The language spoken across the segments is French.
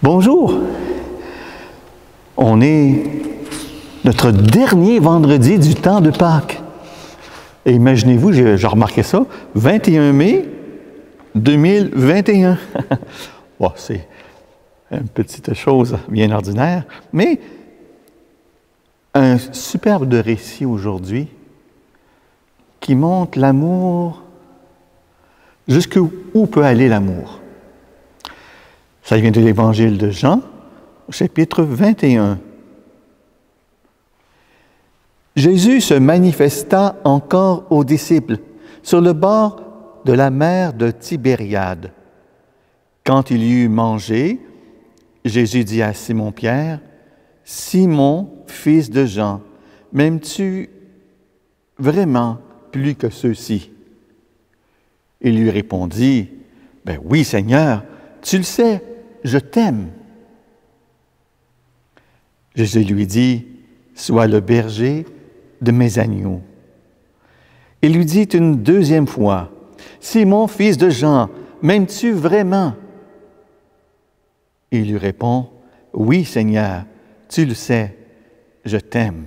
Bonjour! On est notre dernier vendredi du temps de Pâques. Et imaginez-vous, j'ai remarqué ça, 21 mai 2021. Bon, c'est une petite chose bien ordinaire, mais un superbe de récit aujourd'hui qui montre l'amour, jusqu'où peut aller l'amour. Ça vient de l'Évangile de Jean, chapitre 21. Jésus se manifesta encore aux disciples sur le bord de la mer de Tibériade. Quand il eut mangé, Jésus dit à Simon-Pierre, « Simon, fils de Jean, m'aimes-tu vraiment plus que ceux-ci? » Il lui répondit, « Ben oui, Seigneur, tu le sais, je t'aime. » Jésus lui dit, « Sois le berger de mes agneaux. » Il lui dit une deuxième fois, « Simon, fils de Jean, m'aimes-tu vraiment? » Il lui répond, « Oui, Seigneur, tu le sais, je t'aime. »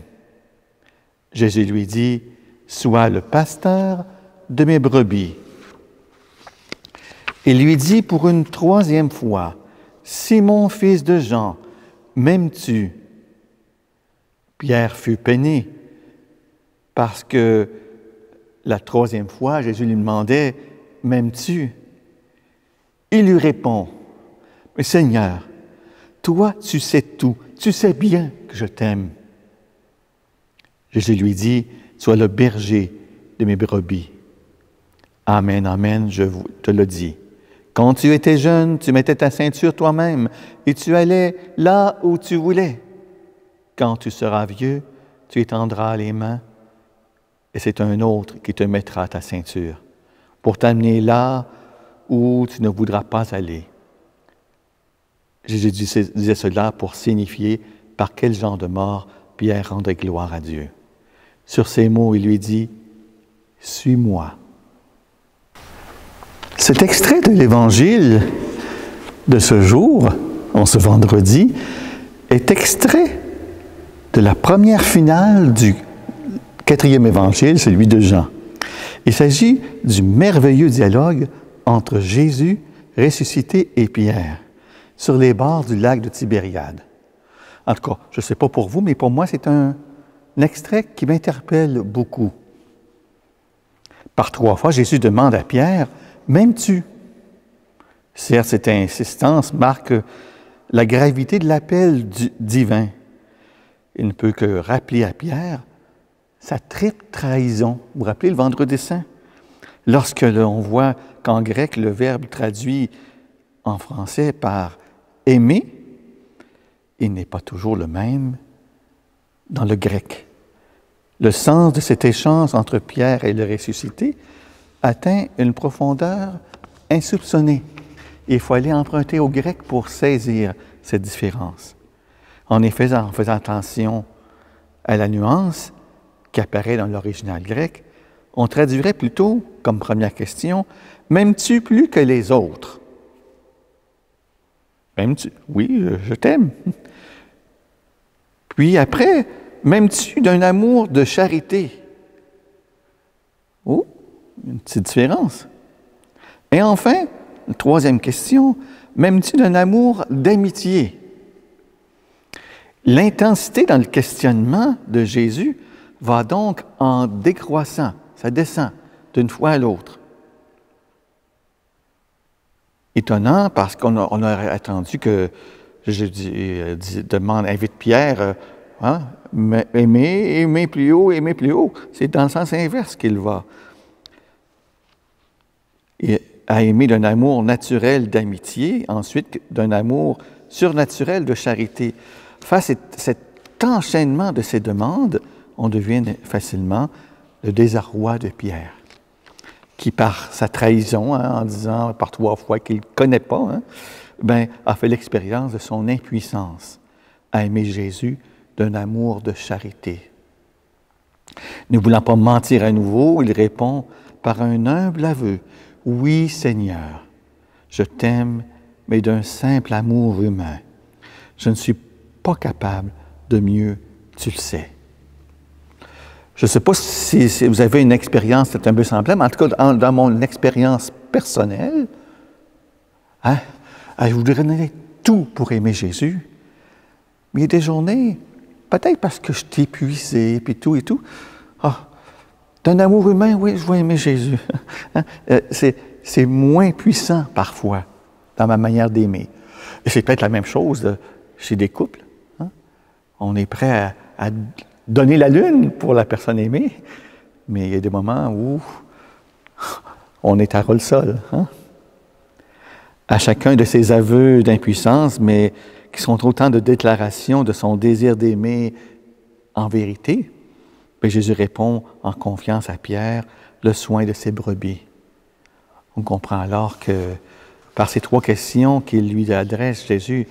Jésus lui dit, « Sois le pasteur de mes brebis. » Il lui dit pour une troisième fois, « Simon, fils de Jean, m'aimes-tu? » Pierre fut peiné parce que la troisième fois, Jésus lui demandait, « M'aimes-tu? » Il lui répond, « Mais Seigneur, toi tu sais tout, tu sais bien que je t'aime. » Jésus lui dit, « Sois le berger de mes brebis. » Amen, amen, je te le dis. Quand tu étais jeune, tu mettais ta ceinture toi-même et tu allais là où tu voulais. Quand tu seras vieux, tu étendras les mains et c'est un autre qui te mettra ta ceinture pour t'amener là où tu ne voudras pas aller. Jésus disait cela pour signifier par quel genre de mort Pierre rendait gloire à Dieu. Sur ces mots, il lui dit, « Suis-moi. » Cet extrait de l'Évangile de ce jour, en ce vendredi, est extrait de la première finale du quatrième Évangile, celui de Jean. Il s'agit du merveilleux dialogue entre Jésus ressuscité et Pierre sur les bords du lac de Tibériade. En tout cas, je ne sais pas pour vous, mais pour moi, c'est un extrait qui m'interpelle beaucoup. Par 3 fois, Jésus demande à Pierre, « M'aimes-tu? » Certes, cette insistance marque la gravité de l'appel divin. Il ne peut que rappeler à Pierre sa triple trahison. Vous vous rappelez le Vendredi Saint? Lorsque l'on voit qu'en grec, le verbe traduit en français par « aimer », il n'est pas toujours le même dans le grec. Le sens de cet échange entre Pierre et le ressuscité atteint une profondeur insoupçonnée. Il faut aller emprunter au grec pour saisir cette différence. En effet, en faisant attention à la nuance qui apparaît dans l'original grec, on traduirait plutôt, comme première question, « M'aimes-tu plus que les autres? » M'aimes-tu? Oui, je t'aime. Puis après, m'aimes-tu d'un amour de charité? Oh, une petite différence. Et enfin, troisième question, m'aimes-tu d'un amour d'amitié? L'intensité dans le questionnement de Jésus va donc en décroissant, ça descend d'une fois à l'autre. Étonnant parce qu'on aurait attendu que invite Pierre, aimer plus haut, aimer plus haut. C'est dans le sens inverse qu'il va. Et à aimer d'un amour naturel d'amitié, ensuite d'un amour surnaturel de charité. Face à cet enchaînement de ces demandes, on devine facilement le désarroi de Pierre, qui par sa trahison, en disant par 3 fois qu'il ne connaît pas, a fait l'expérience de son impuissance à aimer Jésus d'un amour de charité. Ne voulant pas mentir à nouveau, il répond par un humble aveu, « Oui, Seigneur, je t'aime mais d'un simple amour humain. Je ne suis pas capable de mieux, tu le sais. Je ne sais pas si vous avez une expérience, c'est un peu semblable, mais en tout cas, dans mon expérience personnelle, je voudrais donner tout pour aimer Jésus. Mais il y a des journées, peut-être parce que je suis épuisé, puis tout et tout, d'un amour humain, oui, je vais aimer Jésus. C'est moins puissant parfois dans ma manière d'aimer. Et c'est peut-être la même chose chez des couples. On est prêt à donner la lune pour la personne aimée, mais il y a des moments où on est à ras-le-sol. À chacun de ses aveux d'impuissance, mais qui sont autant de déclarations de son désir d'aimer en vérité, mais Jésus répond en confiance à Pierre le soin de ses brebis. On comprend alors que par ces 3 questions qu'il lui adresse, Jésus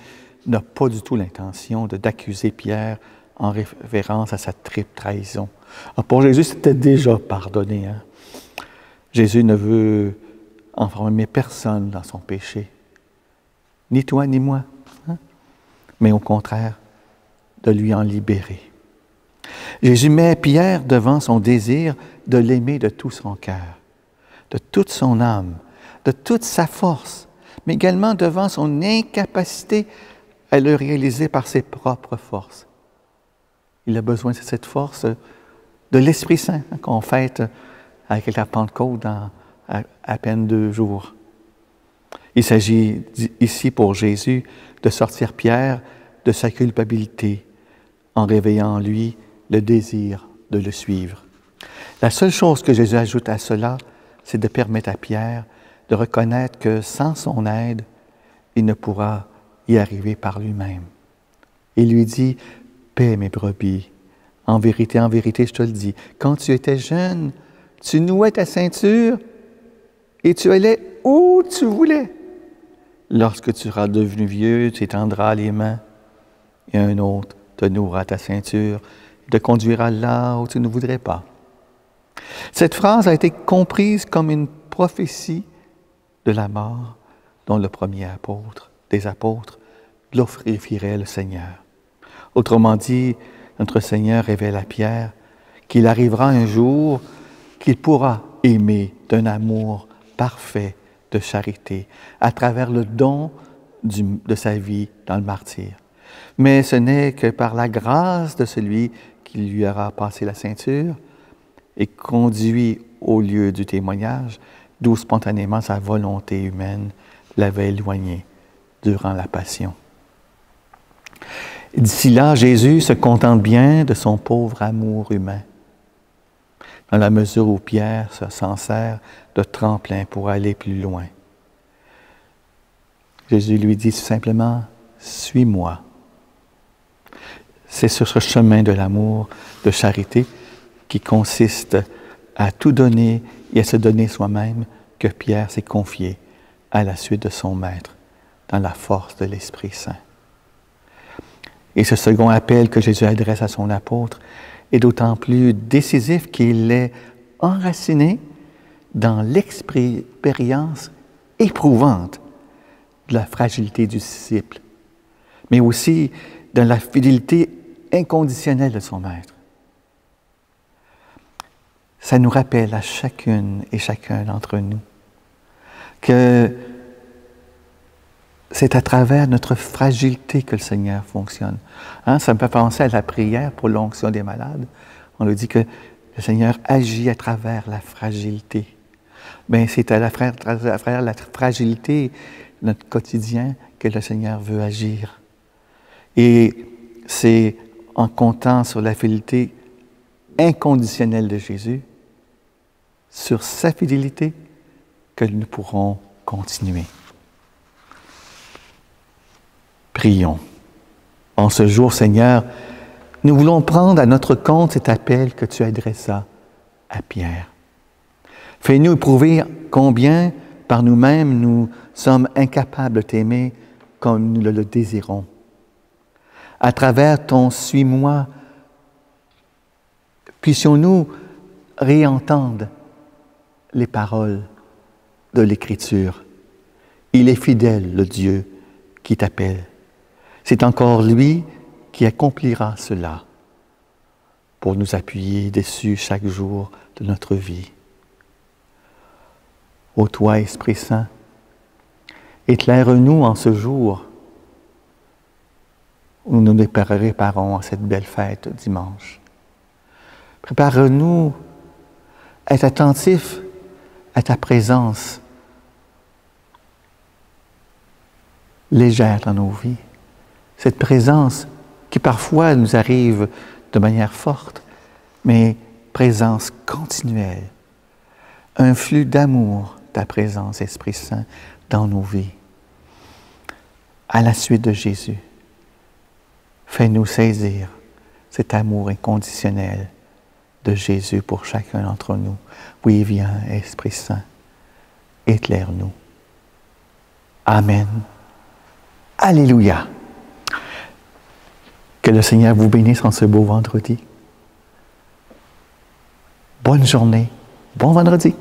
n'a pas du tout l'intention d'accuser Pierre en référence à sa triple trahison. Alors pour Jésus, c'était déjà pardonné. Jésus ne veut enfermer personne dans son péché, ni toi ni moi, mais au contraire, de lui en libérer. Jésus met Pierre devant son désir de l'aimer de tout son cœur, de toute son âme, de toute sa force, mais également devant son incapacité à le réaliser par ses propres forces. Il a besoin de cette force de l'Esprit Saint qu'on fête avec la Pentecôte dans à peine 2 jours. Il s'agit ici pour Jésus de sortir Pierre de sa culpabilité en réveillant en lui le désir de le suivre. La seule chose que Jésus ajoute à cela, c'est de permettre à Pierre de reconnaître que sans son aide, il ne pourra y arriver par lui-même. Il lui dit, « Paie mes brebis. En vérité, je te le dis, quand tu étais jeune, tu nouais ta ceinture et tu allais où tu voulais. Lorsque tu seras devenu vieux, tu étendras les mains et un autre te nouera ta ceinture et te conduira là où tu ne voudrais pas. » Cette phrase a été comprise comme une prophétie de la mort dont le premier des apôtres glorifierait le Seigneur. Autrement dit, notre Seigneur révèle à Pierre qu'il arrivera un jour qu'il pourra aimer d'un amour parfait de charité à travers le don de sa vie dans le martyre. Mais ce n'est que par la grâce de celui qui lui aura passé la ceinture et conduit au lieu du témoignage, d'où spontanément sa volonté humaine l'avait éloigné durant la passion. D'ici là, Jésus se contente bien de son pauvre amour humain, dans la mesure où Pierre s'en sert de tremplin pour aller plus loin. Jésus lui dit simplement, « Suis-moi ». C'est sur ce chemin de l'amour, de charité, qui consiste à tout donner et à se donner soi-même, que Pierre s'est confié à la suite de son Maître, dans la force de l'Esprit Saint. Et ce second appel que Jésus adresse à son apôtre est d'autant plus décisif qu'il est enraciné dans l'expérience éprouvante de la fragilité du disciple, mais aussi dans la fidélité inconditionnelle de son Maître. Ça nous rappelle à chacune et chacun d'entre nous que c'est à travers notre fragilité que le Seigneur fonctionne. Ça me fait penser à la prière pour l'onction des malades. On nous dit que le Seigneur agit à travers la fragilité. Bien, c'est à travers la fragilité de notre quotidien que le Seigneur veut agir. Et c'est en comptant sur la fidélité inconditionnelle de Jésus, sur sa fidélité, que nous pourrons continuer. Prions. En ce jour, Seigneur, nous voulons prendre à notre compte cet appel que tu adressas à Pierre. Fais-nous éprouver combien, par nous-mêmes, nous sommes incapables de t'aimer comme nous le désirons. À travers ton « suis-moi », puissions-nous réentendre les paroles de l'Écriture Il est fidèle, le Dieu qui t'appelle. C'est encore lui qui accomplira cela pour nous appuyer dessus chaque jour de notre vie. Ô toi, Esprit Saint, éclaire-nous en ce jour où nous nous préparons à cette belle fête dimanche. Prépare-nous à être attentifs à ta présence légère dans nos vies. Cette présence qui parfois nous arrive de manière forte, mais présence continuelle. Un flux d'amour, ta présence, Esprit Saint, dans nos vies. À la suite de Jésus, fais-nous saisir cet amour inconditionnel de Jésus pour chacun d'entre nous. Oui, viens, Esprit Saint, éclaire-nous. Amen. Alléluia. Que le Seigneur vous bénisse en ce beau vendredi. Bonne journée. Bon vendredi.